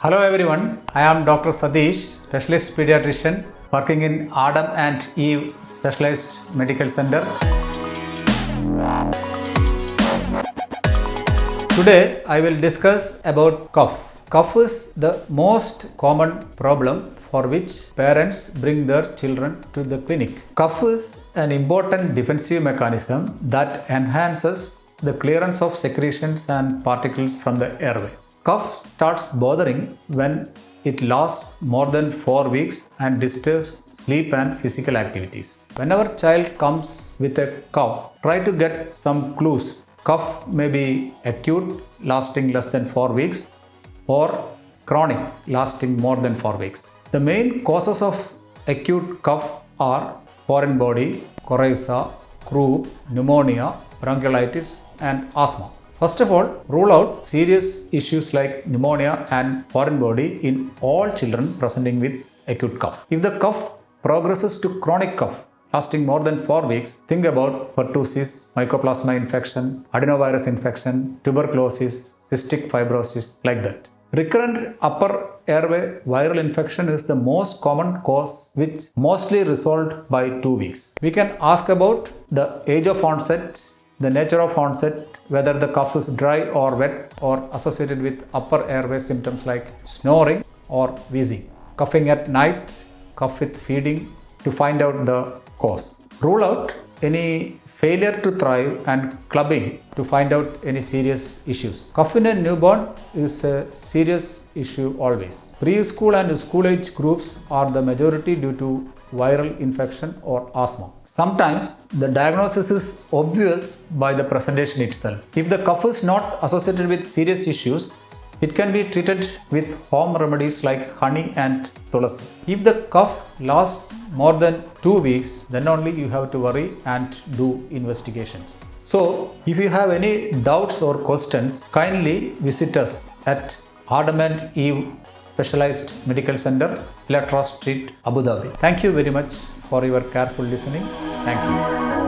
Hello everyone, I am Dr. Sathish, Specialist Pediatrician working in Adam and Eve Specialized Medical Center. Today I will discuss about cough. Cough is the most common problem for which parents bring their children to the clinic. Cough is an important defensive mechanism that enhances the clearance of secretions and particles from the airway. Cough starts bothering when it lasts more than 4 weeks and disturbs sleep and physical activities. Whenever child comes with a cough, try to get some clues. Cough may be acute, lasting less than 4 weeks, or chronic, lasting more than 4 weeks. The main causes of acute cough are foreign body, coryza, croup, pneumonia, bronchiolitis, and asthma. First of all, rule out serious issues like pneumonia and foreign body in all children presenting with acute cough. If the cough progresses to chronic cough lasting more than 4 weeks, think about pertussis, mycoplasma infection, adenovirus infection, tuberculosis, cystic fibrosis, like that. Recurrent upper airway viral infection is the most common cause, which mostly resolved by 2 weeks. We can ask about the age of onset, the nature of onset, whether the cough is dry or wet or associated with upper airway symptoms like snoring or wheezing. Coughing at night, cough with feeding, to find out the cause. Rule out any failure to thrive and clubbing to find out any serious issues. Cough in a newborn is a serious issue always. Preschool and school age groups are the majority due to viral infection or asthma. Sometimes the diagnosis is obvious by the presentation itself. If the cough is not associated with serious issues, it can be treated with home remedies like honey and tulasi. If the cough lasts more than 2 weeks, then only you have to worry and do investigations. So, if you have any doubts or questions, kindly visit us at Adam and Eve Specialized Medical Center, Electra Street, Abu Dhabi. Thank you very much for your careful listening. Thank you.